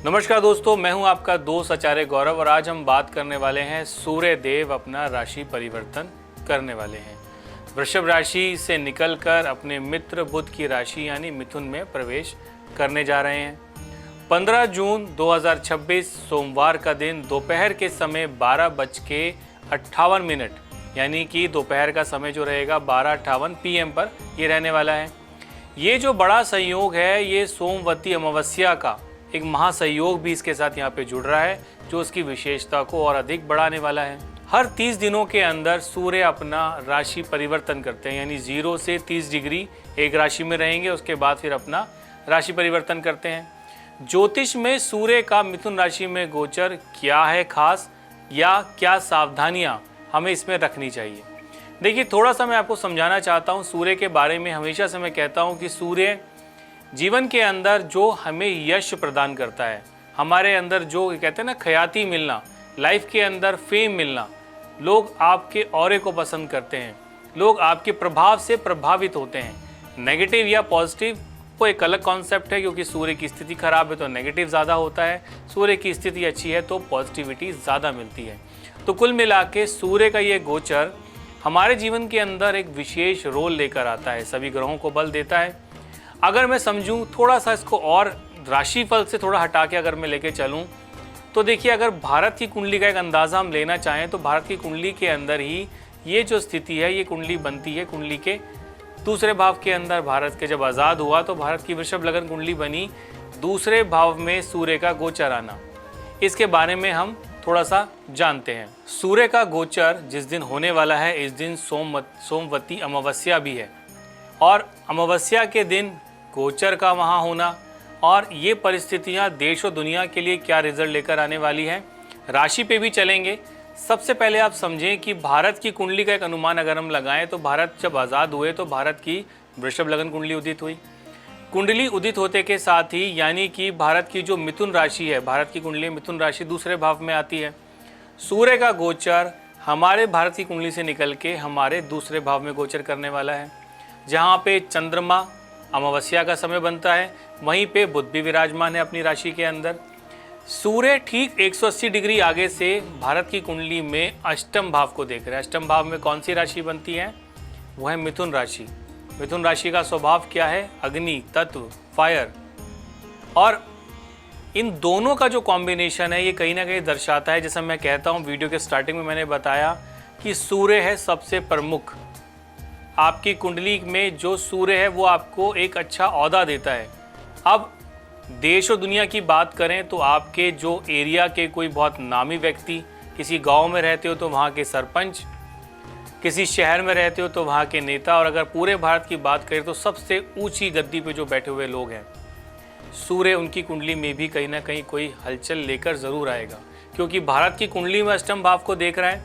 नमस्कार दोस्तों, मैं हूं आपका दोस्त आचार्य गौरव और आज हम बात करने वाले हैं सूर्य देव अपना राशि परिवर्तन करने वाले हैं। वृषभ राशि से निकलकर अपने मित्र बुध की राशि यानी मिथुन में प्रवेश करने जा रहे हैं। 15 जून 2026 सोमवार का दिन दोपहर के समय 12:58 यानी कि दोपहर का समय जो रहेगा 12:58 PM पर ये रहने वाला है। ये जो बड़ा संयोग है ये सोमवती अमावस्या का एक महासंयोग भी इसके साथ यहाँ पे जुड़ रहा है जो उसकी विशेषता को और अधिक बढ़ाने वाला है। हर 30 दिनों के अंदर सूर्य अपना राशि परिवर्तन करते हैं, यानी 0 से 30 डिग्री एक राशि में रहेंगे, उसके बाद फिर अपना राशि परिवर्तन करते हैं। ज्योतिष में सूर्य का मिथुन राशि में गोचर क्या है खास, या क्या सावधानियाँ हमें इसमें रखनी चाहिए। देखिए, थोड़ा सा मैं आपको समझाना चाहता हूँ सूर्य के बारे में। हमेशा से मैं कहता हूँ कि सूर्य जीवन के अंदर जो हमें यश प्रदान करता है, हमारे अंदर जो कहते हैं ना ख्याति मिलना, लाइफ के अंदर फेम मिलना, लोग आपके ऑरे को पसंद करते हैं, लोग आपके प्रभाव से प्रभावित होते हैं। नेगेटिव या पॉजिटिव वो एक अलग कॉन्सेप्ट है, क्योंकि सूर्य की स्थिति खराब है तो नेगेटिव ज़्यादा होता है, सूर्य की स्थिति अच्छी है तो पॉजिटिविटी ज़्यादा मिलती है। तो कुल मिला के सूर्य का ये गोचर हमारे जीवन के अंदर एक विशेष रोल लेकर आता है, सभी ग्रहों को बल देता है। अगर मैं समझूं थोड़ा सा इसको और राशिफल से थोड़ा हटा के अगर मैं लेके चलूं तो देखिए, अगर भारत की कुंडली का एक अंदाज़ा हम लेना चाहें तो भारत की कुंडली के अंदर ही ये जो स्थिति है ये कुंडली बनती है। कुंडली के दूसरे भाव के अंदर भारत के जब आज़ाद हुआ तो भारत की वृषभ लग्न कुंडली बनी, दूसरे भाव में सूर्य का गोचर आना। इसके बारे में हम थोड़ा सा जानते हैं। सूर्य का गोचर जिस दिन होने वाला है इस दिन सोमवती अमावस्या भी है, और अमावस्या के दिन गोचर का वहाँ होना और ये परिस्थितियाँ देश और दुनिया के लिए क्या रिजल्ट लेकर आने वाली है, राशि पे भी चलेंगे। सबसे पहले आप समझें कि भारत की कुंडली का एक अनुमान अगर हम लगाएं तो भारत जब आज़ाद हुए तो भारत की वृषभ लग्न कुंडली उदित हुई। कुंडली उदित होते के साथ ही यानी कि भारत की जो मिथुन राशि है, भारत की कुंडली मिथुन राशि दूसरे भाव में आती है। सूर्य का गोचर हमारे भारत की कुंडली से निकल के हमारे दूसरे भाव में गोचर करने वाला है, जहाँ पे चंद्रमा अमावस्या का समय बनता है, वहीं पे बुध भी विराजमान है अपनी राशि के अंदर। सूर्य ठीक 180 डिग्री आगे से भारत की कुंडली में अष्टम भाव को देख रहे हैं। अष्टम भाव में कौन सी राशि बनती है? वो है मिथुन राशि। मिथुन राशि का स्वभाव क्या है? अग्नि तत्व, फायर। और इन दोनों का जो कॉम्बिनेशन है ये कहीं ना कहीं दर्शाता है, जैसा मैं कहता हूँ वीडियो के स्टार्टिंग में मैंने बताया कि सूर्य है सबसे प्रमुख। आपकी कुंडली में जो सूर्य है वो आपको एक अच्छा औहदा देता है। अब देश और दुनिया की बात करें तो आपके जो एरिया के कोई बहुत नामी व्यक्ति, किसी गांव में रहते हो तो वहाँ के सरपंच, किसी शहर में रहते हो तो वहाँ के नेता, और अगर पूरे भारत की बात करें तो सबसे ऊंची गद्दी पे जो बैठे हुए लोग हैं, सूर्य उनकी कुंडली में भी कहीं ना कहीं कोई हलचल लेकर ज़रूर आएगा। क्योंकि भारत की कुंडली में अष्टम भाव को देख रहा है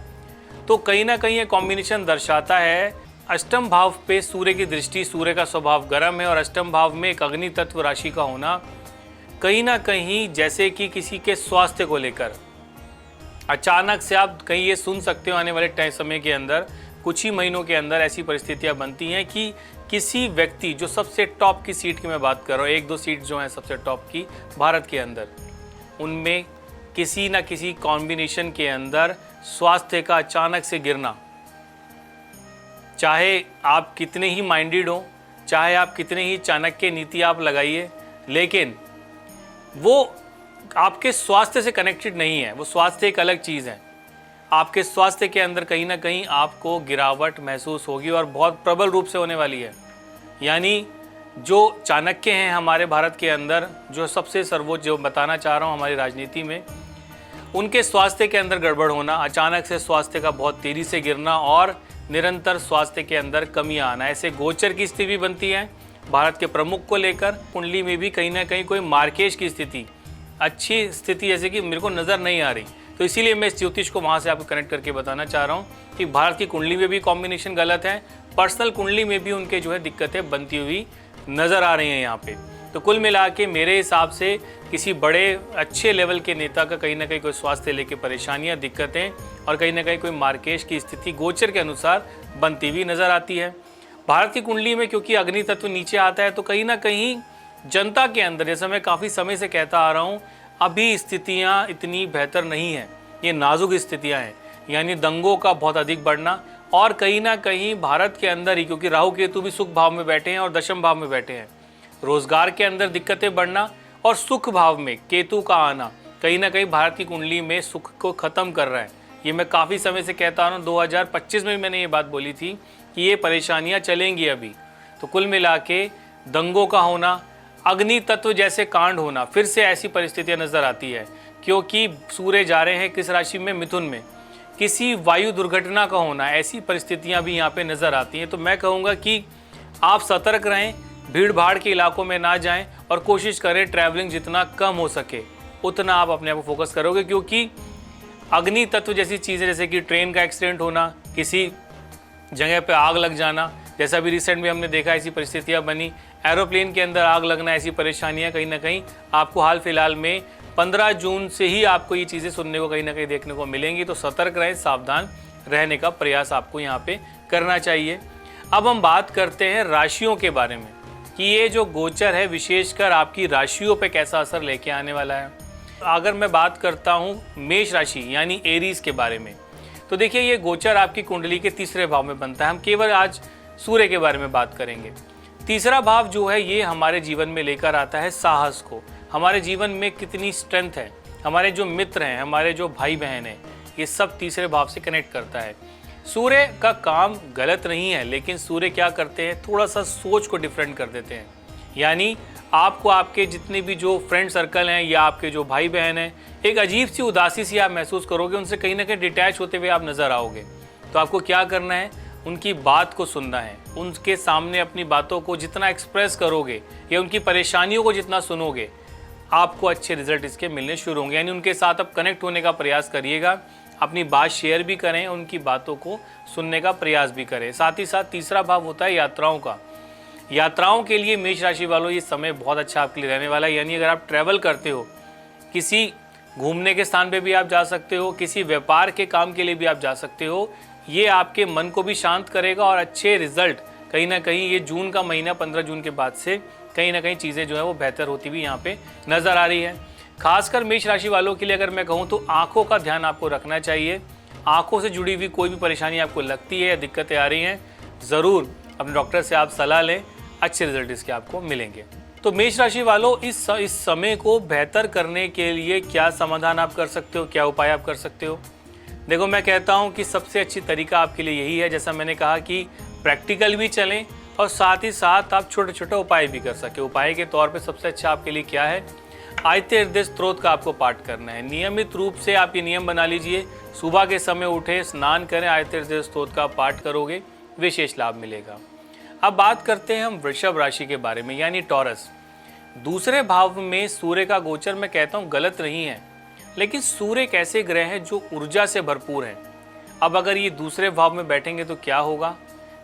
तो कहीं ना कहीं ये कॉम्बिनेशन दर्शाता है, अष्टम भाव पे सूर्य की दृष्टि, सूर्य का स्वभाव गर्म है और अष्टम भाव में एक अग्नि तत्व राशि का होना कहीं ना कहीं जैसे कि किसी के स्वास्थ्य को लेकर अचानक से आप कहीं ये सुन सकते हो आने वाले समय के अंदर, कुछ ही महीनों के अंदर ऐसी परिस्थितियां बनती हैं कि किसी व्यक्ति जो सबसे टॉप की सीट की मैं बात कर रहा हूँ, 1-2 सीट जो हैं सबसे टॉप की भारत के अंदर, उनमें किसी न किसी कॉम्बिनेशन के अंदर स्वास्थ्य का अचानक से गिरना, चाहे आप कितने ही माइंडेड हो, चाहे आप कितने ही चाणक्य नीति आप लगाइए, लेकिन वो आपके स्वास्थ्य से कनेक्टेड नहीं है। वो स्वास्थ्य एक अलग चीज़ है। आपके स्वास्थ्य के अंदर कहीं ना कहीं आपको गिरावट महसूस होगी और बहुत प्रबल रूप से होने वाली है। यानी जो चाणक्य हैं हमारे भारत के अंदर, जो सबसे सर्वोच्च जो बताना चाह रहा हूँ हमारी राजनीति में, उनके स्वास्थ्य के अंदर गड़बड़ होना, अचानक से स्वास्थ्य का बहुत तेज़ी से गिरना और निरंतर स्वास्थ्य के अंदर कमियां आना, ऐसे गोचर की स्थिति भी बनती है भारत के प्रमुख को लेकर। कुंडली में भी कहीं ना कहीं कोई मार्केश की स्थिति, अच्छी स्थिति जैसे कि मेरे को नज़र नहीं आ रही, तो इसीलिए मैं इस ज्योतिष को वहाँ से आपको कनेक्ट करके बताना चाह रहा हूँ कि भारत की कुंडली में भी कॉम्बिनेशन गलत है, पर्सनल कुंडली में भी उनके जो है दिक्कतें बनती हुई नज़र आ रही हैं यहाँ पे। तो कुल मिला के मेरे हिसाब से किसी बड़े अच्छे लेवल के नेता का कहीं ना कहीं कोई स्वास्थ्य लेके परेशानियां, दिक्कतें और कहीं ना कहीं कोई मार्केश की स्थिति गोचर के अनुसार बनती हुई नज़र आती है। भारत की कुंडली में क्योंकि अग्नि तत्व नीचे आता है तो कहीं ना कहीं जनता के अंदर, जैसे मैं काफ़ी समय से कहता आ रहा हूँ, अभी स्थितियां इतनी बेहतर नहीं हैं, ये नाजुक स्थितियां हैं, यानी दंगों का बहुत अधिक बढ़ना और कहीं ना कहीं भारत के अंदर ही, क्योंकि राहु केतु भी सुख भाव में बैठे हैं और दशम भाव में बैठे हैं, रोजगार के अंदर दिक्कतें बढ़ना और सुख भाव में केतु का आना कहीं ना कहीं भारत की कुंडली में सुख को ख़त्म कर रहा है। ये मैं काफ़ी समय से कहता हूँ, 2025 में मैंने ये बात बोली थी कि ये परेशानियाँ चलेंगी अभी। तो कुल मिला के दंगों का होना, अग्नि तत्व जैसे कांड होना, फिर से ऐसी परिस्थितियाँ नज़र आती है, क्योंकि सूर्य जा रहे हैं किस राशि में, मिथुन में। किसी वायु दुर्घटना का होना, ऐसी परिस्थितियाँ भी यहाँ पे नज़र आती हैं। तो मैं कहूँगा कि आप सतर्क रहें, भीड़ भाड़ के इलाकों में ना जाएं और कोशिश करें ट्रैवलिंग जितना कम हो सके उतना आप अपने आप को फोकस करोगे, क्योंकि अग्नि तत्व जैसी चीज़ें, जैसे कि ट्रेन का एक्सीडेंट होना, किसी जगह पे आग लग जाना, जैसा भी रिसेंट में हमने देखा ऐसी परिस्थितियाँ बनी, एरोप्लेन के अंदर आग लगना, ऐसी परेशानियाँ कहीं ना कहीं आपको हाल फिलहाल में 15 जून से ही आपको ये चीज़ें सुनने को कहीं ना कहीं देखने को मिलेंगी। तो सतर्क रहें, सावधान रहने का प्रयास आपको यहाँ पे करना चाहिए। अब हम बात करते हैं राशियों के बारे में कि ये जो गोचर है विशेषकर आपकी राशियों पे कैसा असर लेके आने वाला है। अगर मैं बात करता हूँ मेष राशि यानी एरीज के बारे में, तो देखिए ये गोचर आपकी कुंडली के तीसरे भाव में बनता है। हम केवल आज सूर्य के बारे में बात करेंगे। तीसरा भाव जो है ये हमारे जीवन में लेकर आता है साहस को, हमारे जीवन में कितनी स्ट्रेंथ है, हमारे जो मित्र हैं, हमारे जो भाई बहन हैं, ये सब तीसरे भाव से कनेक्ट करता है। सूर्य का काम गलत नहीं है, लेकिन सूर्य क्या करते हैं, थोड़ा सा सोच को डिफरेंट कर देते हैं। यानी आपको आपके जितने भी जो फ्रेंड सर्कल हैं या आपके जो भाई बहन हैं, एक अजीब सी उदासी सी आप महसूस करोगे, उनसे कहीं ना कहीं डिटैच होते हुए आप नज़र आओगे। तो आपको क्या करना है, उनकी बात को सुनना है, उनके सामने अपनी बातों को जितना एक्सप्रेस करोगे या उनकी परेशानियों को जितना सुनोगे, आपको अच्छे रिजल्ट इसके मिलने शुरू होंगे। यानी उनके साथ आप कनेक्ट होने का प्रयास करिएगा, अपनी बात शेयर भी करें, उनकी बातों को सुनने का प्रयास भी करें। साथ ही साथ तीसरा भाव होता है यात्राओं का। यात्राओं के लिए मेष राशि वालों ये समय बहुत अच्छा आपके लिए रहने वाला है। यानी अगर आप ट्रैवल करते हो, किसी घूमने के स्थान पे भी आप जा सकते हो, किसी व्यापार के काम के लिए भी आप जा सकते हो, ये आपके मन को भी शांत करेगा और अच्छे रिजल्ट कहीं ना कहीं ये जून का महीना 15 जून के बाद से कहीं ना कहीं चीज़ें जो है वो बेहतर होती हुई यहाँ पे नज़र आ रही है। खासकर मेष राशि वालों के लिए अगर मैं कहूँ तो आँखों का ध्यान आपको रखना चाहिए। आँखों से जुड़ी हुई कोई भी परेशानी आपको लगती है या दिक्कतें आ रही हैं, ज़रूर अपने डॉक्टर से आप सलाह लें, अच्छे रिजल्ट इसके आपको मिलेंगे। तो मेष राशि वालों इस समय को बेहतर करने के लिए क्या समाधान आप कर सकते हो, क्या उपाय आप कर सकते हो? देखो मैं कहता हूँ कि सबसे अच्छी तरीका आपके लिए यही है, जैसा मैंने कहा कि प्रैक्टिकल भी चलें और साथ ही साथ आप छोटे छोटे उपाय भी कर सके। उपाय के तौर पे सबसे अच्छा आपके लिए क्या है, आयते हृदय स्तोत्र का आपको पाठ करना है। नियमित रूप से आप ये नियम बना लीजिए, सुबह के समय उठे, स्नान करें, आयते हृदय स्तोत्र का पाठ करोगे, विशेष लाभ मिलेगा। अब बात करते हैं हम वृषभ राशि के बारे में, यानी टॉरस। दूसरे भाव में सूर्य का गोचर मैं कहता हूँ गलत नहीं है, लेकिन सूर्य एक ऐसे ग्रह हैं जो ऊर्जा से भरपूर हैं। अब अगर ये दूसरे भाव में बैठेंगे तो क्या होगा,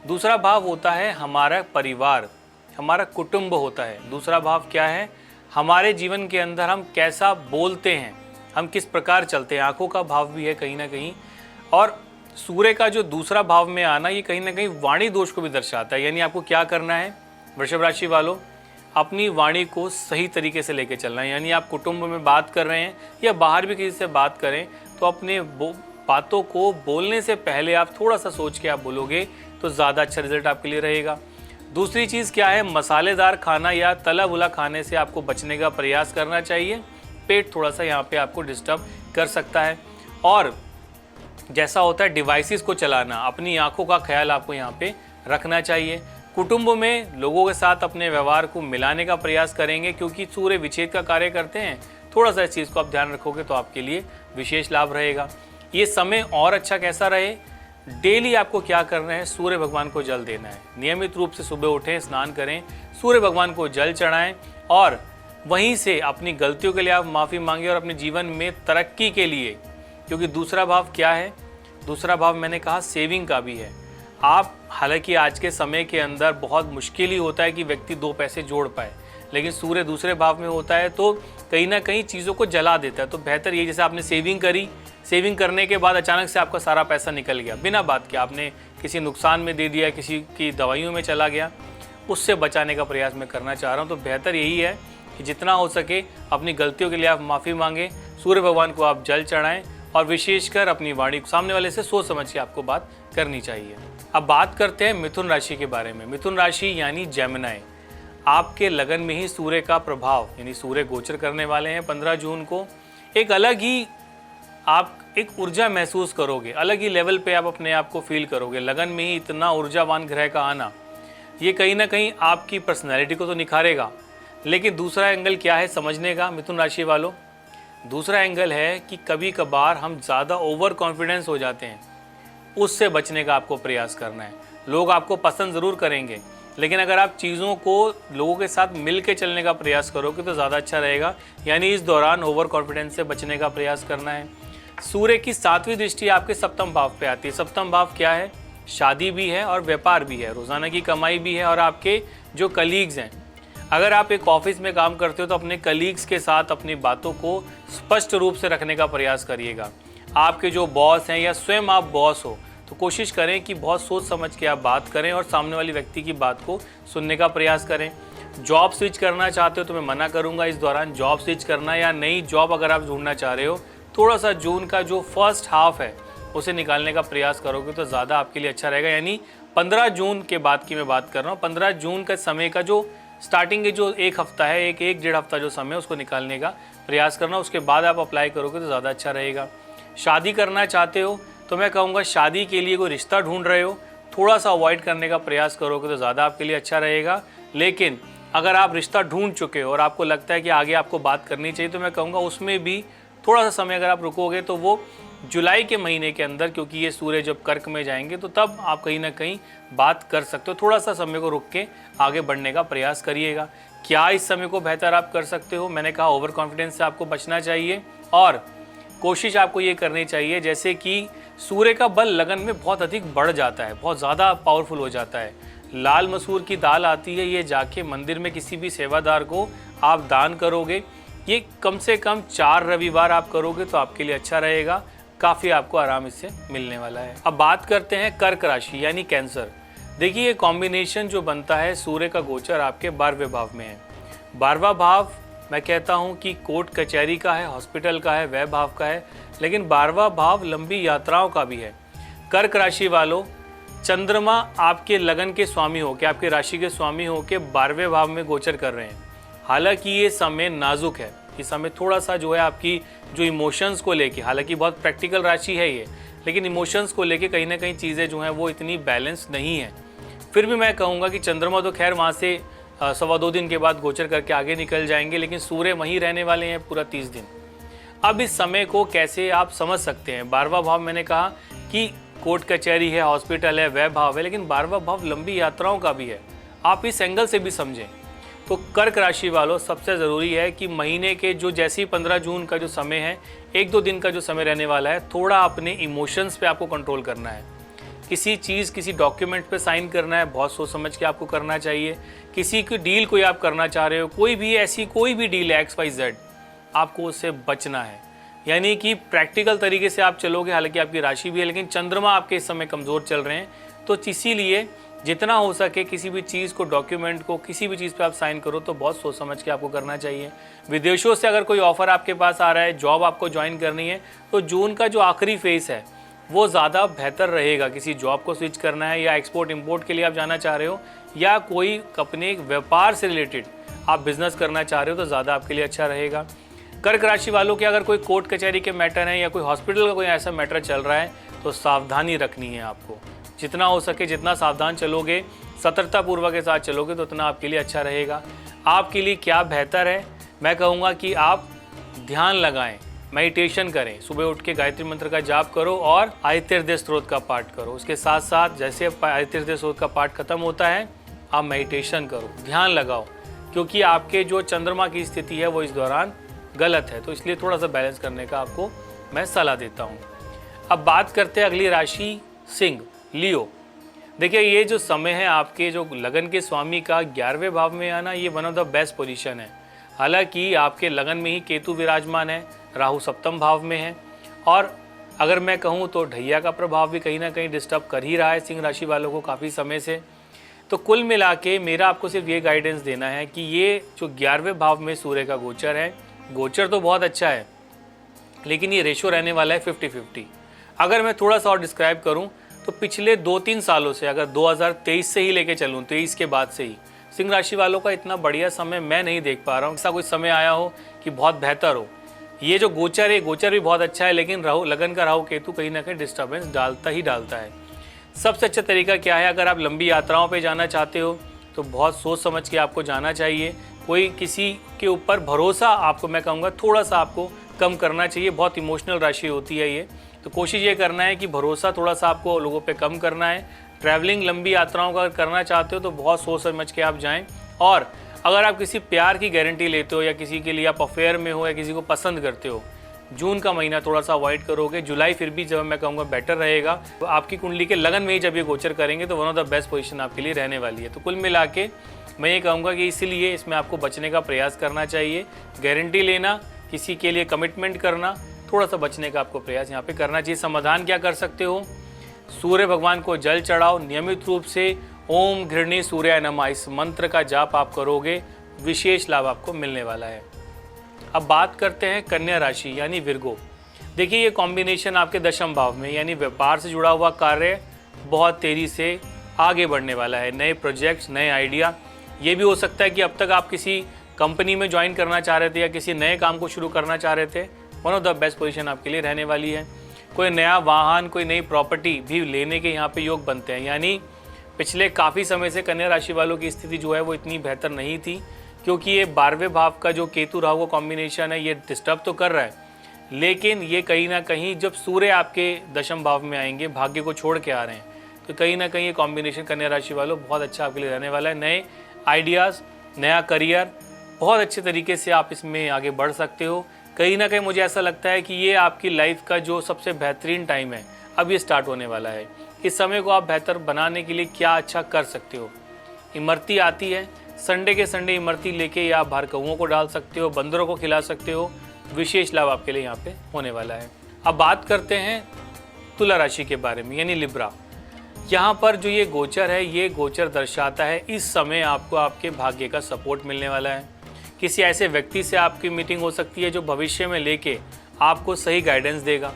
दूसरा भाव होता है हमारा परिवार, हमारा कुटुंब होता है। दूसरा भाव क्या है, हमारे जीवन के अंदर हम कैसा बोलते हैं, हम किस प्रकार चलते हैं, आंखों का भाव भी है कहीं ना कहीं। और सूर्य का जो दूसरा भाव में आना ये कहीं ना कहीं वाणी दोष को भी दर्शाता है। यानी आपको क्या करना है वृषभ राशि वालों, अपनी वाणी को सही तरीके से लेके चलना है। यानी आप कुटुंब में बात कर रहे हैं या बाहर भी किसी से बात करें तो अपने बातों को बोलने से पहले आप थोड़ा सा सोच के आप बोलोगे तो ज़्यादा अच्छा रिजल्ट आपके लिए रहेगा। दूसरी चीज़ क्या है, मसालेदार खाना या तला भुना खाने से आपको बचने का प्रयास करना चाहिए। पेट थोड़ा सा यहाँ पे आपको डिस्टर्ब कर सकता है। और जैसा होता है डिवाइसेस को चलाना, अपनी आंखों का ख्याल आपको यहाँ पे रखना चाहिए। कुटुंब में लोगों के साथ अपने व्यवहार को मिलाने का प्रयास करेंगे, क्योंकि सूर्य विच्छेद का कार्य करते हैं। थोड़ा सा इस चीज़ को आप ध्यान रखोगे तो आपके लिए विशेष लाभ रहेगा। ये समय और अच्छा कैसा रहे, डेली आपको क्या करना है, सूर्य भगवान को जल देना है। नियमित रूप से सुबह उठें, स्नान करें, सूर्य भगवान को जल चढ़ाएं और वहीं से अपनी गलतियों के लिए आप माफ़ी मांगें और अपने जीवन में तरक्की के लिए, क्योंकि दूसरा भाव क्या है, दूसरा भाव मैंने कहा सेविंग का भी है। आप हालांकि आज के समय के अंदर बहुत मुश्किल ही होता है कि व्यक्ति दो पैसे जोड़ पाए, लेकिन सूर्य दूसरे भाव में होता है तो कहीं ना कहीं चीज़ों को जला देता है। तो बेहतर ये, जैसे आपने सेविंग करी, सेविंग करने के बाद अचानक से आपका सारा पैसा निकल गया बिना बात के, आपने किसी नुकसान में दे दिया, किसी की दवाइयों में चला गया, उससे बचाने का प्रयास मैं करना चाह रहा हूँ। तो बेहतर यही है कि जितना हो सके अपनी गलतियों के लिए आप माफ़ी मांगें, सूर्य भगवान को आप जल चढ़ाएं और विशेषकर अपनी वाणी सामने वाले से सोच समझ के आपको बात करनी चाहिए। अब बात करते हैं मिथुन राशि के बारे में। मिथुन राशि यानी जेमिनी, आपके लगन में ही सूर्य का प्रभाव यानी सूर्य गोचर करने वाले हैं 15 जून को। एक अलग ही आप एक ऊर्जा महसूस करोगे, अलग ही लेवल पे आप अपने आप को फील करोगे। लगन में ही इतना ऊर्जावान ग्रह का आना, ये कहीं ना कहीं आपकी पर्सनैलिटी को तो निखारेगा, लेकिन दूसरा एंगल क्या है समझने का मिथुन राशि वालों? दूसरा एंगल है कि कभी कभार हम ज़्यादा ओवर कॉन्फिडेंस हो जाते हैं, उससे बचने का आपको प्रयास करना है। लोग आपको पसंद ज़रूर करेंगे, लेकिन अगर आप चीज़ों को लोगों के साथ मिल के चलने का प्रयास करोगे तो ज़्यादा अच्छा रहेगा। यानी इस दौरान ओवर कॉन्फिडेंस से बचने का प्रयास करना है। सूर्य की 7वीं दृष्टि आपके सप्तम भाव पे आती है। सप्तम भाव क्या है? शादी भी है और व्यापार भी है, रोज़ाना की कमाई भी है और आपके जो कलीग्स हैं। अगर आप एक ऑफिस में काम करते हो तो अपने कलीग्स के साथ अपनी बातों को स्पष्ट रूप से रखने का प्रयास करिएगा। आपके जो बॉस हैं या स्वयं आप बॉस हो तो कोशिश करें कि बहुत सोच समझ के आप बात करें और सामने वाली व्यक्ति की बात को सुनने का प्रयास करें। जॉब स्विच करना चाहते हो तो मैं मना करूंगा इस दौरान जॉब स्विच करना, या नई जॉब अगर आप ढूंढना चाह रहे हो थोड़ा सा जून का जो फर्स्ट हाफ है उसे निकालने का प्रयास करोगे तो ज़्यादा आपके लिए अच्छा रहेगा। यानी 15 जून के बाद की मैं बात कर रहा हूँ। 15 जून का समय का जो स्टार्टिंग के जो एक हफ्ता है, एक डेढ़ हफ्ता जो समय है उसको निकालने का प्रयास करना, उसके बाद आप अप्लाई करोगे तो ज़्यादा अच्छा रहेगा। शादी करना चाहते हो तो मैं कहूँगा शादी के लिए कोई रिश्ता ढूंढ रहे हो, थोड़ा सा अवॉइड करने का प्रयास करोगे तो ज़्यादा आपके लिए अच्छा रहेगा। लेकिन अगर आप रिश्ता ढूंढ चुके हो और आपको लगता है कि आगे आपको बात करनी चाहिए तो मैं कहूँगा उसमें भी थोड़ा सा समय अगर आप रुकोगे तो वो जुलाई के महीने के अंदर, क्योंकि ये सूर्य जब कर्क में जाएंगे तो तब आप कहीं ना कहीं बात कर सकते हो। थोड़ा सा समय को रुक के आगे बढ़ने का प्रयास करिएगा। क्या इस समय को बेहतर आप कर सकते हो? मैंने कहा ओवर कॉन्फिडेंस से आपको बचना चाहिए और कोशिश आपको ये करनी चाहिए जैसे कि सूर्य का बल लगन में बहुत अधिक बढ़ जाता है, बहुत ज़्यादा पावरफुल हो जाता है। लाल मसूर की दाल आती है, ये जाके मंदिर में किसी भी सेवादार को आप दान करोगे। ये कम से कम 4 रविवार आप करोगे तो आपके लिए अच्छा रहेगा, काफ़ी आपको आराम इससे मिलने वाला है। अब बात करते हैं कर्क राशि यानी कैंसर। देखिए ये कॉम्बिनेशन जो बनता है, सूर्य का गोचर आपके 12वें भाव में है। 12वां भाव मैं कहता हूँ कि कोर्ट कचहरी का है, हॉस्पिटल का है, व्यय भाव का है, लेकिन 12वां भाव लंबी यात्राओं का भी है। कर्क राशि वालों, चंद्रमा आपके लगन के स्वामी होके, आपके राशि के स्वामी होके 12वें भाव में गोचर कर रहे हैं। हालांकि ये समय नाजुक है, ये समय थोड़ा सा जो है आपकी जो इमोशंस को लेके, हालांकि बहुत प्रैक्टिकल राशि है ये, लेकिन इमोशंस को लेके कहीं ना कहीं चीज़ें जो हैं वो इतनी बैलेंस नहीं है। फिर भी मैं कहूँगा कि चंद्रमा तो खैर वहाँ से 1.25 दिन के बाद गोचर करके आगे निकल जाएंगे, लेकिन सूर्य वहीं रहने वाले हैं पूरा 30 दिन। अब इस समय को कैसे आप समझ सकते हैं? 12वां भाव मैंने कहा कि कोर्ट कचहरी है, हॉस्पिटल है, व्यय भाव है, लेकिन 12वां भाव लंबी यात्राओं का भी है। आप इस एंगल से भी समझें तो कर्क राशि वालों सबसे ज़रूरी है कि महीने के जो जैसे ही 15 जून का जो समय है, 1-2 दिन का जो समय रहने वाला है, थोड़ा अपने इमोशंस पे आपको कंट्रोल करना है। किसी चीज़, किसी डॉक्यूमेंट पे साइन करना है, बहुत सोच समझ के आपको करना चाहिए। किसी की डील कोई आप करना चाह रहे हो, कोई भी ऐसी कोई भी डील है XYZ, आपको उससे बचना है। यानी कि प्रैक्टिकल तरीके से आप चलोगे, हालांकि आपकी राशि भी है, लेकिन चंद्रमा आपके इस समय कमज़ोर चल रहे हैं, तो इसीलिए जितना हो सके किसी भी चीज़ को, डॉक्यूमेंट को, किसी भी चीज़ पे आप साइन करो तो बहुत सोच समझ के आपको करना चाहिए। विदेशों से अगर कोई ऑफ़र आपके पास आ रहा है, जॉब आपको ज्वाइन करनी है, तो जून का जो आखिरी फेज़ है वो ज़्यादा बेहतर रहेगा। किसी जॉब को स्विच करना है या एक्सपोर्ट इंपोर्ट के लिए आप जाना चाह रहे हो या कोई अपने व्यापार से रिलेटेड आप बिज़नेस करना चाह रहे हो तो ज़्यादा आपके लिए अच्छा रहेगा। कर्क राशि वालों के अगर कोई कोर्ट कचहरी के मैटर हैं या कोई हॉस्पिटल का कोई ऐसा मैटर चल रहा है तो सावधानी रखनी है आपको। जितना हो सके जितना सावधान चलोगे, सतर्कतापूर्वक के साथ चलोगे तो उतना आपके लिए अच्छा रहेगा। आपके लिए क्या बेहतर है? मैं कहूँगा कि आप ध्यान लगाएं, मेडिटेशन करें, सुबह उठ के गायत्री मंत्र का जाप करो और आदित्य हृदय स्तोत्र का पाठ करो। उसके साथ साथ जैसे आदित्य हृदय स्तोत्र का पाठ खत्म होता है आप मेडिटेशन करो, ध्यान लगाओ, क्योंकि आपके जो चंद्रमा की स्थिति है वो इस दौरान गलत है, तो इसलिए थोड़ा सा बैलेंस करने का आपको मैं सलाह देता हूँ। अब बात करते हैं अगली राशि सिंह, लियो। देखिए ये जो समय है आपके जो लगन के स्वामी का 11वें भाव में आना, ये one of the best position है। हालांकि आपके लगन में ही केतु विराजमान है, राहु सप्तम भाव में है, और अगर मैं कहूँ तो ढैया का प्रभाव भी कहीं ना कहीं डिस्टर्ब कर ही रहा है सिंह राशि वालों को काफ़ी समय से। तो कुल मिला के मेरा आपको सिर्फ ये गाइडेंस देना है कि ये जो 11वें भाव में सूर्य का गोचर है, गोचर तो बहुत अच्छा है, लेकिन ये रेशो रहने वाला है 50-50। अगर मैं थोड़ा सा और डिस्क्राइब करूं तो पिछले 2-3 सालों से, अगर 2023 से ही लेके चलूं, 23 के बाद से ही सिंह राशि वालों का इतना बढ़िया समय मैं नहीं देख पा रहा हूं। ऐसा कोई समय आया हो कि बहुत बेहतर हो। ये जो गोचर है, गोचर भी बहुत अच्छा है, लेकिन राहु लगन का राहु केतु कहीं ना कहीं डिस्टर्बेंस डालता ही डालता है। सबसे अच्छा तरीका क्या है, अगर आप लंबी यात्राओं पे जाना चाहते हो तो बहुत सोच समझ के आपको जाना चाहिए। कोई किसी के ऊपर भरोसा, आपको मैं कहूँगा थोड़ा सा आपको कम करना चाहिए। बहुत इमोशनल राशि होती है ये, तो कोशिश ये करना है कि भरोसा थोड़ा सा आपको लोगों पे कम करना है। ट्रैवलिंग लंबी यात्राओं का करना चाहते हो तो बहुत सोच समझ के आप जाएं। और अगर आप किसी प्यार की गारंटी लेते हो या किसी के लिए आप अफेयर में हो या किसी को पसंद करते हो, जून का महीना थोड़ा सा अवॉइड करोगे। जुलाई फिर भी जब मैं कहूँगा बेटर रहेगा। तो आपकी कुंडली के लगन में ही जब ये गोचर करेंगे तो one of the best position आपके लिए रहने वाली है। तो कुल मिला के मैं ये कहूँगा कि इसीलिए इसमें आपको बचने का प्रयास करना चाहिए। गारंटी लेना, किसी के लिए कमिटमेंट करना, थोड़ा सा बचने का आपको प्रयास यहाँ पे करना चाहिए। समाधान क्या कर सकते हो, सूर्य भगवान को जल चढ़ाओ। नियमित रूप से ओम घृणी सूर्याय नमः इस मंत्र का जाप आप करोगे, विशेष लाभ आपको मिलने वाला है। अब बात करते हैं कन्या राशि यानी विर्गो। देखिए ये कॉम्बिनेशन आपके दशम भाव में, यानी व्यापार से जुड़ा हुआ कार्य बहुत तेज़ी से आगे बढ़ने वाला है। नए प्रोजेक्ट्स, नए आइडिया, ये भी हो सकता है कि अब तक आप किसी कंपनी में ज्वाइन करना चाह रहे थे या किसी नए काम को शुरू करना चाह रहे थे, one of the best position आपके लिए रहने वाली है। कोई नया वाहन, कोई नई प्रॉपर्टी भी लेने के यहाँ पे योग बनते हैं। यानी पिछले काफ़ी समय से कन्या राशि वालों की स्थिति जो है वो इतनी बेहतर नहीं थी, क्योंकि ये 12वें भाव का जो केतु राहु का कॉम्बिनेशन है ये डिस्टर्ब तो कर रहा है, लेकिन ये कहीं ना कहीं जब सूर्य आपके दशम भाव में आएंगे, भाग्य को छोड़ के आ रहे हैं, तो कहीं ना कहीं ये कॉम्बिनेशन कन्या राशि वालों बहुत अच्छा आपके लिए रहने वाला है। नए आइडियाज़, नया करियर, बहुत अच्छे तरीके से आप इसमें आगे बढ़ सकते हो। कहीं ना कहीं मुझे ऐसा लगता है कि ये आपकी लाइफ का जो सबसे बेहतरीन टाइम है अब ये स्टार्ट होने वाला है। इस समय को आप बेहतर बनाने के लिए क्या अच्छा कर सकते हो, इमरती आती है, संडे के संडे इमरती लेके या आप बाहर कौओं को डाल सकते हो, बंदरों को खिला सकते हो। विशेष लाभ आपके लिए यहाँ पे होने वाला है। अब बात करते हैं तुला राशि के बारे में यानी लिब्रा। यहाँ पर जो ये गोचर है, ये गोचर दर्शाता है इस समय आपको आपके भाग्य का सपोर्ट मिलने वाला है। किसी ऐसे व्यक्ति से आपकी मीटिंग हो सकती है जो भविष्य में लेके आपको सही गाइडेंस देगा,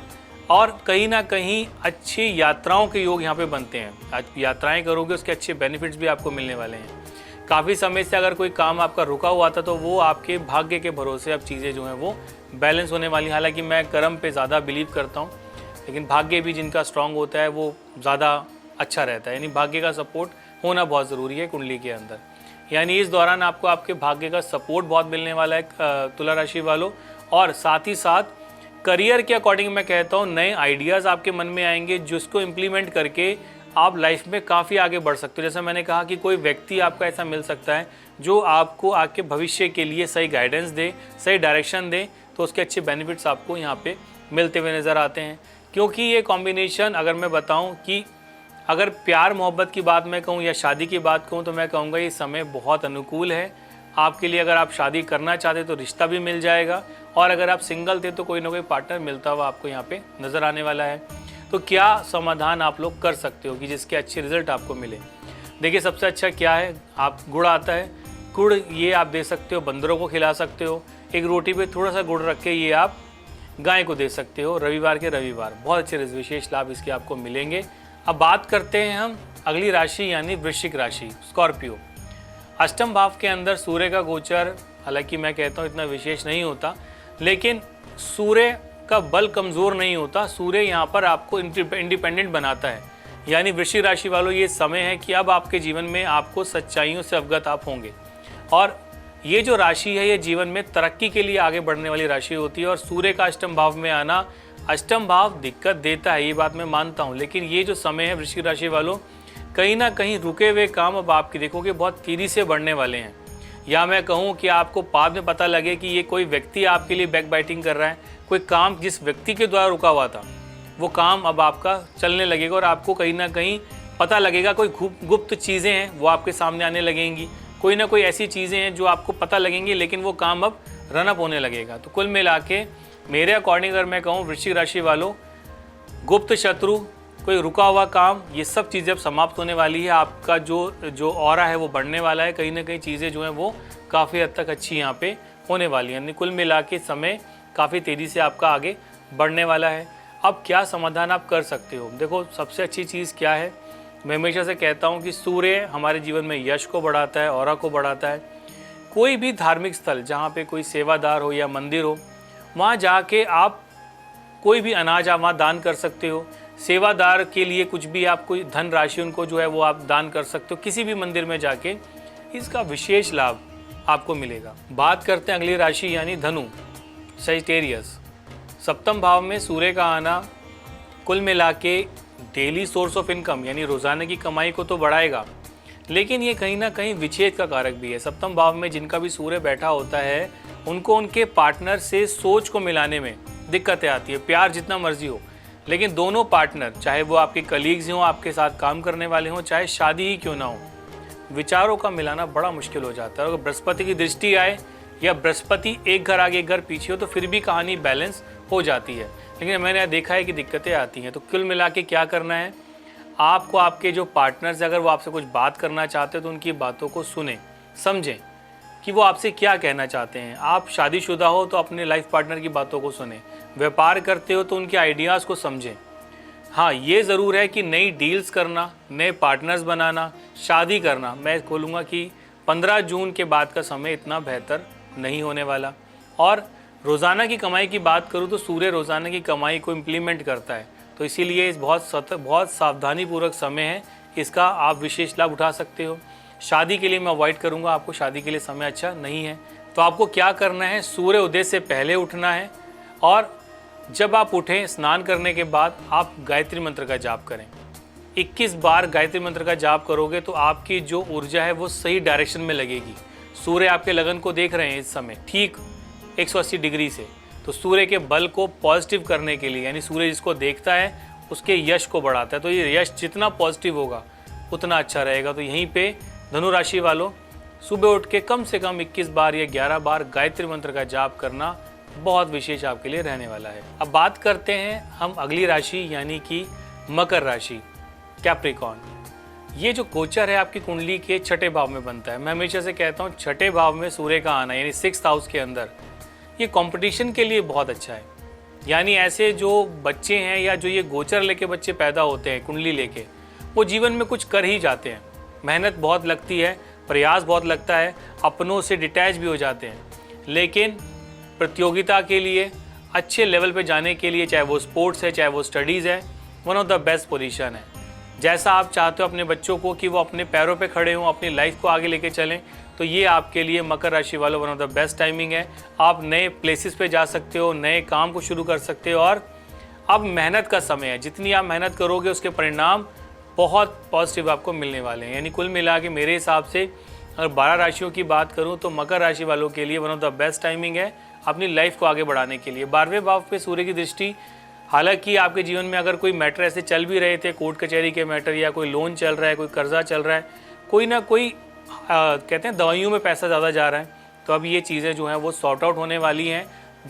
और कहीं ना कहीं अच्छी यात्राओं के योग यहाँ पे बनते हैं। आज यात्राएं करोगे उसके अच्छे बेनिफिट्स भी आपको मिलने वाले हैं। काफ़ी समय से अगर कोई काम आपका रुका हुआ था तो वो आपके भाग्य के भरोसे अब चीज़ें जो हैं वो बैलेंस होने वाली। हालांकि मैं कर्म पे ज़्यादा बिलीव करता हूँ, लेकिन भाग्य भी जिनका स्ट्रांग होता है वो ज़्यादा अच्छा रहता है। यानी भाग्य का सपोर्ट होना बहुत ज़रूरी है कुंडली के अंदर। यानी इस दौरान आपको आपके भाग्य का सपोर्ट बहुत मिलने वाला है तुला राशि वालों। और साथ ही साथ करियर के अकॉर्डिंग मैं कहता हूँ नए आइडियाज़ आपके मन में आएंगे, जिसको इम्प्लीमेंट करके आप लाइफ में काफ़ी आगे बढ़ सकते हो। जैसा मैंने कहा कि कोई व्यक्ति आपका ऐसा मिल सकता है जो आपको आपके भविष्य के लिए सही गाइडेंस दे, सही डायरेक्शन दे, तो उसके अच्छे बेनिफिट्स आपको यहाँ पे मिलते हुए नज़र आते हैं। क्योंकि ये कॉम्बिनेशन, अगर मैं बताऊँ कि अगर प्यार मोहब्बत की बात मैं कहूँ या शादी की बात कहूँ, तो मैं कहूँगा ये समय बहुत अनुकूल है आपके लिए। अगर आप शादी करना चाहते तो रिश्ता भी मिल जाएगा, और अगर आप सिंगल थे तो कोई ना कोई पार्टनर मिलता हुआ आपको यहाँ पे नज़र आने वाला है। तो क्या समाधान आप लोग कर सकते हो कि जिसके अच्छे रिजल्ट आपको मिले। देखिए सबसे अच्छा क्या है, आप गुड़ आता है, गुड़ ये आप दे सकते हो, बंदरों को खिला सकते हो। एक रोटी पे थोड़ा सा गुड़ रख के ये आप गाय को दे सकते हो रविवार के रविवार। बहुत अच्छे विशेष लाभ इसके आपको मिलेंगे। अब बात करते हैं हम अगली राशि यानी वृश्चिक राशि, स्कॉर्पियो। अष्टम भाव के अंदर सूर्य का गोचर, हालांकि मैं कहता हूँ इतना विशेष नहीं होता, लेकिन सूर्य का बल कमज़ोर नहीं होता। सूर्य यहाँ पर आपको इंडिपेंडेंट बनाता है। यानी वृश्चिक राशि वालों ये समय है कि अब आपके जीवन में आपको सच्चाइयों से अवगत आप होंगे, और ये जो राशि है ये जीवन में तरक्की के लिए आगे बढ़ने वाली राशि होती है। और सूर्य का अष्टम भाव में आना, अष्टम भाव दिक्कत देता है, ये बात मैं मानता हूँ, लेकिन ये जो समय है वृश्चिक राशि वालों, कहीं ना कहीं रुके हुए काम अब आपके देखोगे बहुत तेज़ी से बढ़ने वाले हैं। या मैं कहूँ कि आपको बाद में पता लगे कि ये कोई व्यक्ति आपके लिए बैक बाइटिंग कर रहा है, कोई काम जिस व्यक्ति के द्वारा रुका हुआ था वो काम अब आपका चलने लगेगा, और आपको कहीं ना कहीं पता लगेगा कोई गुप्त चीज़ें हैं वो आपके सामने आने लगेंगी। कोई ना कोई ऐसी चीज़ें हैं जो आपको पता लगेंगी, लेकिन वो काम अब रनअप होने लगेगा। तो कुल मिला के मेरे अकॉर्डिंग अगर मैं कहूँ वृश्चिक राशि वालों, गुप्त शत्रु, कोई रुका हुआ काम, ये सब चीज़ें अब समाप्त होने वाली है। आपका जो ऑरा है वो बढ़ने वाला है, कहीं ना कहीं चीज़ें जो हैं वो काफ़ी हद तक अच्छी यहाँ पे होने वाली है। कुल मिला के समय काफ़ी तेज़ी से आपका आगे बढ़ने वाला है। अब क्या समाधान आप कर सकते हो? देखो, सबसे अच्छी चीज़ क्या है, मैं हमेशा से कहता हूँ कि सूर्य हमारे जीवन में यश को बढ़ाता है, ऑरा को बढ़ाता है। कोई भी धार्मिक स्थल जहाँ पे कोई सेवादार हो या मंदिर हो, वहाँ जाके आप कोई भी अनाज आप वहाँ दान कर सकते हो। सेवादार के लिए कुछ भी आप कोई धन राशि उनको जो है वो आप दान कर सकते हो किसी भी मंदिर में जाके, इसका विशेष लाभ आपको मिलेगा। बात करते हैं अगली राशि यानी धनु, सजिटेरियस। सप्तम भाव में सूर्य का आना कुल मिला के डेली सोर्स ऑफ इनकम यानी रोज़ाना की कमाई को तो बढ़ाएगा, लेकिन ये कहीं ना कहीं विच्छेद का कारक भी है। सप्तम भाव में जिनका भी सूर्य बैठा होता है, उनको उनके पार्टनर से सोच को मिलाने में दिक्कतें आती है। प्यार जितना मर्जी हो, लेकिन दोनों पार्टनर, चाहे वो आपके कलीग्स हों, आपके साथ काम करने वाले हों, चाहे शादी ही क्यों ना हो, विचारों का मिलाना बड़ा मुश्किल हो जाता है। अगर बृहस्पति की दृष्टि आए या बृहस्पति एक घर आगे एक घर पीछे हो तो फिर भी कहानी बैलेंस हो जाती है, लेकिन मैंने देखा है कि दिक्कतें आती हैं। तो कुल मिला के क्या करना है, आपको आपके जो पार्टनर्स अगर वो आपसे कुछ बात करना चाहते हैं तो उनकी बातों को सुने, समझें कि वो आपसे क्या कहना चाहते हैं। आप शादीशुदा हो तो अपने लाइफ पार्टनर की बातों को सुने, व्यापार करते हो तो उनके आइडियाज़ को समझें। हाँ, ये ज़रूर है कि नई डील्स करना, नए पार्टनर्स बनाना, शादी करना, मैं बोलूँगा कि 15 जून के बाद का समय इतना बेहतर नहीं होने वाला। और रोज़ाना की कमाई की बात करूँ तो सूर्य रोज़ाना की कमाई को इम्प्लीमेंट करता है, तो इसीलिए इस बहुत सावधानीपूर्वक समय है, इसका आप विशेष लाभ उठा सकते हो। शादी के लिए मैं अवॉइड करूँगा, आपको शादी के लिए समय अच्छा नहीं है। तो आपको क्या करना है, सूर्य उदय से पहले उठना है, और जब आप उठें स्नान करने के बाद आप गायत्री मंत्र का जाप करें। 21 बार गायत्री मंत्र का जाप करोगे तो आपकी जो ऊर्जा है वो सही डायरेक्शन में लगेगी। सूर्य आपके लगन को देख रहे हैं इस समय ठीक 180 डिग्री से, तो सूर्य के बल को पॉजिटिव करने के लिए, यानी सूर्य जिसको देखता है उसके यश को बढ़ाता है, तो ये यश जितना पॉजिटिव होगा उतना अच्छा रहेगा। तो यहीं पे धनु राशि वालों, सुबह उठ के कम से कम 21 बार या 11 बार गायत्री मंत्र का जाप करना बहुत विशेष आपके लिए रहने वाला है। अब बात करते हैं हम अगली राशि यानी कि मकर राशि, कैप्रिकॉर्न। ये जो गोचर है आपकी कुंडली के छठे भाव में बनता है। मैं हमेशा से कहता हूँ छठे भाव में सूर्य का आना यानी 6th हाउस के अंदर, ये कंपटीशन के लिए बहुत अच्छा है। यानी ऐसे जो बच्चे हैं या जो ये गोचर लेके बच्चे पैदा होते हैं कुंडली लेके, वो जीवन में कुछ कर ही जाते हैं। मेहनत बहुत लगती है, प्रयास बहुत लगता है, अपनों से डिटैच भी हो जाते हैं, लेकिन प्रतियोगिता के लिए, अच्छे लेवल पे जाने के लिए, चाहे वो स्पोर्ट्स है चाहे वो स्टडीज़ है, one of the best position है। जैसा आप चाहते हो अपने बच्चों को कि वो अपने पैरों पे खड़े हों, अपनी लाइफ को आगे लेके चलें, तो ये आपके लिए मकर राशि वालों one of the best timing है। आप नए प्लेसेस पे जा सकते हो, नए काम को शुरू कर सकते हो, और अब मेहनत का समय है। जितनी आप मेहनत करोगे उसके परिणाम बहुत पॉजिटिव आपको मिलने वाले हैं। यानी कुल मिला के मेरे हिसाब से अगर 12 राशियों की बात करूं तो मकर राशि वालों के लिए one of the best timing है अपनी लाइफ को आगे बढ़ाने के लिए। 12वें भाव पे सूर्य की दृष्टि, हालांकि आपके जीवन में अगर कोई मैटर ऐसे चल भी रहे थे, कोर्ट कचहरी के मैटर, या कोई लोन चल रहा है, कोई कर्जा चल रहा है, कोई ना कोई कहते हैं दवाइयों में पैसा ज़्यादा जा रहा है, तो अब ये चीज़ें जो हैं वो सॉर्ट आउट होने वाली हैं।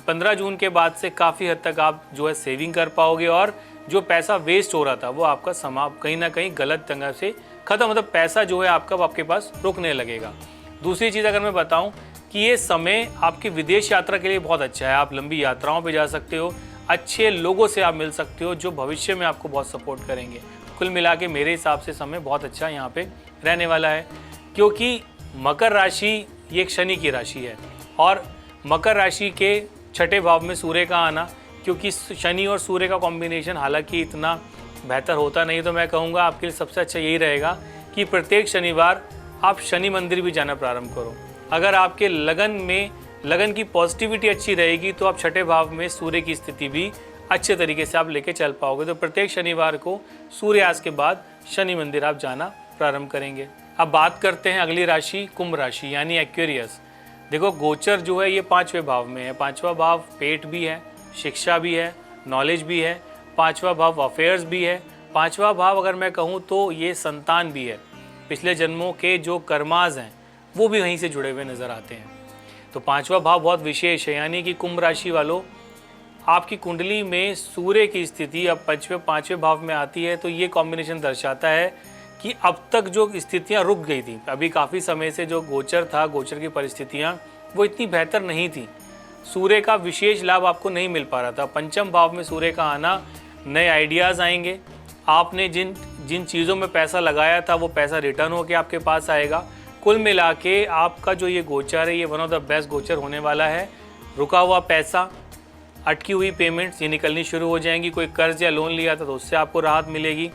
15 जून के बाद से काफ़ी हद तक आप जो है सेविंग कर पाओगे, और जो पैसा वेस्ट हो रहा था वो आपका समाप्त कहीं ना कहीं गलत ढंग से खत्म, मतलब पैसा जो है आपका आपके पास रुकने लगेगा। दूसरी चीज़ अगर मैं बताऊं कि ये समय आपकी विदेश यात्रा के लिए बहुत अच्छा है। आप लंबी यात्राओं पे जा सकते हो, अच्छे लोगों से आप मिल सकते हो जो भविष्य में आपको बहुत सपोर्ट करेंगे। कुल मिला के मेरे हिसाब से समय बहुत अच्छा यहाँ पे रहने वाला है, क्योंकि मकर राशि ये एक शनि की राशि है, और मकर राशि के छठे भाव में सूर्य का आना, क्योंकि शनि और सूर्य का कॉम्बिनेशन हालांकि इतना बेहतर होता नहीं, तो मैं कहूँगा आपके लिए सबसे अच्छा यही रहेगा कि प्रत्येक शनिवार आप शनि मंदिर भी जाना प्रारंभ करो। अगर आपके लगन की पॉजिटिविटी अच्छी रहेगी तो आप छठे भाव में सूर्य की स्थिति भी अच्छे तरीके से आप लेके चल पाओगे। तो प्रत्येक शनिवार को सूर्यास्त के बाद शनि मंदिर आप जाना प्रारंभ करेंगे। अब बात करते हैं अगली राशि कुंभ राशि यानी एक्वेरियस। देखो, गोचर जो है ये 5वें भाव में है। 5वां भाव पेट भी है, शिक्षा भी है, नॉलेज भी है, 5वां भाव अफेयर्स भी है, 5वां भाव अगर मैं कहूँ तो ये संतान भी है। पिछले जन्मों के जो कर्माज हैं वो भी वहीं से जुड़े हुए नजर आते हैं। तो 5वां भाव बहुत विशेष है, यानी कि कुंभ राशि वालों आपकी कुंडली में सूर्य की स्थिति अब पाँचवें भाव में आती है, तो ये कॉम्बिनेशन दर्शाता है कि अब तक जो स्थितियां रुक गई थी, अभी काफ़ी समय से जो गोचर था, गोचर की परिस्थितियां वो इतनी बेहतर नहीं थी। सूर्य का विशेष लाभ आपको नहीं मिल पा रहा था। पंचम भाव में सूर्य का आना, नए आइडियाज़ आएंगे। आपने जिन जिन चीज़ों में पैसा लगाया था वो पैसा रिटर्न होकर आपके पास आएगा। कुल मिला के आपका जो ये गोचर है, ये वन ऑफ द बेस्ट गोचर होने वाला है। रुका हुआ पैसा, अटकी हुई पेमेंट्स ये निकलनी शुरू हो जाएंगी। कोई कर्ज या लोन लिया था तो उससे आपको राहत मिलेगी।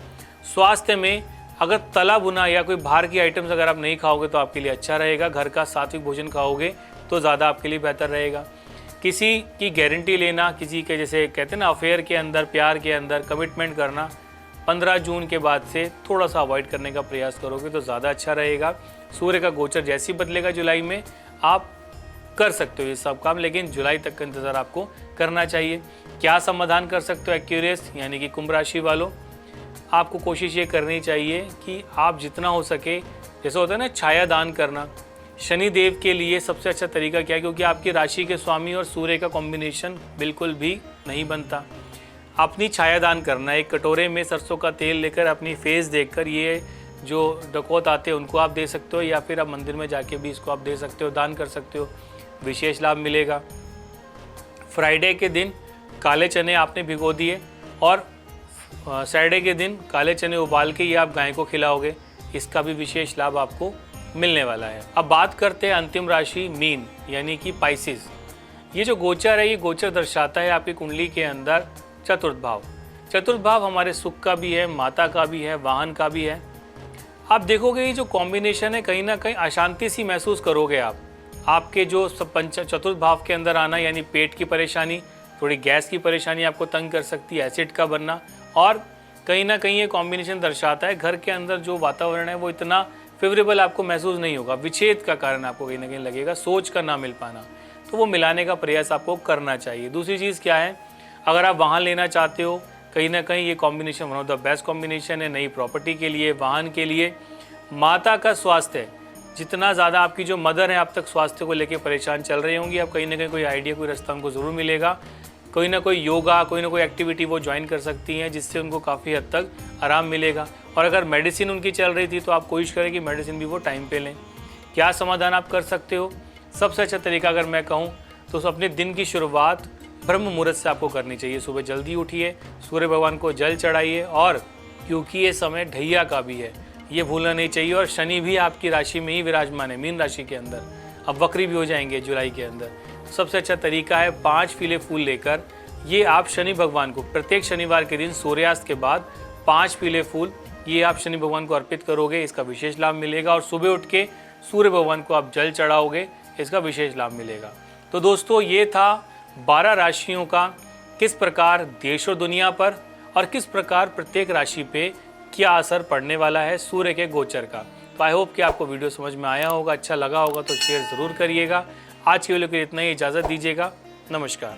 स्वास्थ्य में अगर तला भुना या कोई बाहर की आइटम्स अगर आप नहीं खाओगे तो आपके लिए अच्छा रहेगा। घर का सात्विक भोजन खाओगे तो ज़्यादा आपके लिए बेहतर रहेगा। किसी की गारंटी लेना, किसी के जैसे कहते हैं ना अफेयर के अंदर, प्यार के अंदर कमिटमेंट करना, 15 जून के बाद से थोड़ा सा अवॉइड करने का प्रयास करोगे तो ज़्यादा अच्छा रहेगा। सूर्य का गोचर जैसे ही बदलेगा जुलाई में, आप कर सकते हो ये सब काम, लेकिन जुलाई तक का इंतज़ार आपको करना चाहिए। क्या समाधान कर सकते हो एक्यूरियस यानी कि कुंभ राशि वालों, आपको कोशिश ये करनी चाहिए कि आप जितना हो सके, जैसे होता है ना छाया दान करना, शनि देव के लिए सबसे अच्छा तरीका क्या है, क्योंकि आपकी राशि के स्वामी और सूर्य का कॉम्बिनेशन बिल्कुल भी नहीं बनता। अपनी छाया दान करना, एक कटोरे में सरसों का तेल लेकर अपनी फेस देखकर, ये जो डकौत आते हैं उनको आप दे सकते हो, या फिर आप मंदिर में जाके भी इसको आप दे सकते हो, दान कर सकते हो, विशेष लाभ मिलेगा। फ्राइडे के दिन काले चने आपने भिगो दिए और सैटरडे के दिन काले चने उबाल के ये आप गाय को खिलाओगे, इसका भी विशेष लाभ आपको मिलने वाला है। अब बात करते हैं अंतिम राशि मीन यानी कि पाइसिस। ये जो गोचर है, ये गोचर दर्शाता है आपकी कुंडली के अंदर चतुर्थ भाव। चतुर्थ भाव हमारे सुख का भी है, माता का भी है, वाहन का भी है। आप देखोगे ये जो कॉम्बिनेशन है, कहीं ना कहीं अशांति सी महसूस करोगे आप। आपके जो चतुर्थ भाव के अंदर आना यानी पेट की परेशानी, थोड़ी गैस की परेशानी आपको तंग कर सकती है, एसिड का बनना, और कहीं ना कहीं ये कॉम्बिनेशन दर्शाता है घर के अंदर जो वातावरण है वो इतना फेवरेबल आपको महसूस नहीं होगा। विच्छेद का कारण आपको कहीं ना कहीं लगेगा, सोच का ना मिल पाना, तो वो मिलाने का प्रयास आपको करना चाहिए। दूसरी चीज़ क्या है, अगर आप वाहन लेना चाहते हो, कहीं ना कहीं ये combination one of the best combination है नई प्रॉपर्टी के लिए, वाहन के लिए। माता का स्वास्थ्य, जितना ज़्यादा आपकी जो मदर है आप तक स्वास्थ्य को लेकर परेशान चल रही होंगी, आप कहीं ना कहीं कोई आइडिया, कोई रास्ता उनको ज़रूर मिलेगा। कोई ना कोई योगा, कोई ना कोई एक्टिविटी वो ज्वाइन कर सकती हैं, जिससे उनको काफ़ी हद तक आराम मिलेगा। और अगर मेडिसिन उनकी चल रही थी तो आप कोशिश करें कि मेडिसिन भी वो टाइम पे लें। क्या समाधान आप कर सकते हो? सबसे अच्छा तरीका अगर मैं कहूँ तो अपने दिन की शुरुआत ब्रह्म मुहूर्त से आपको करनी चाहिए। सुबह जल्दी उठिए, सूर्य भगवान को जल चढ़ाइए, और क्योंकि ये समय ढैया का भी है, ये भूलना नहीं चाहिए। और शनि भी आपकी राशि में ही विराजमान है, मीन राशि के अंदर, अब वक्री भी हो जाएंगे जुलाई के अंदर। सबसे अच्छा तरीका है 5 पीले फूल लेकर ये आप शनि भगवान को प्रत्येक शनिवार के दिन सूर्यास्त के बाद 5 पीले फूल ये आप शनि भगवान को अर्पित करोगे, इसका विशेष लाभ मिलेगा। और सुबह उठ के सूर्य भगवान को आप जल चढ़ाओगे, इसका विशेष लाभ मिलेगा। तो दोस्तों, ये था 12 राशियों का किस प्रकार देश और दुनिया पर और किस प्रकार प्रत्येक राशि पे क्या असर पड़ने वाला है सूर्य के गोचर का। तो आई होप कि आपको वीडियो समझ में आया होगा, अच्छा लगा होगा तो शेयर ज़रूर करिएगा। आज के वीडियो के लिए इतना ही, इजाज़त दीजिएगा। नमस्कार।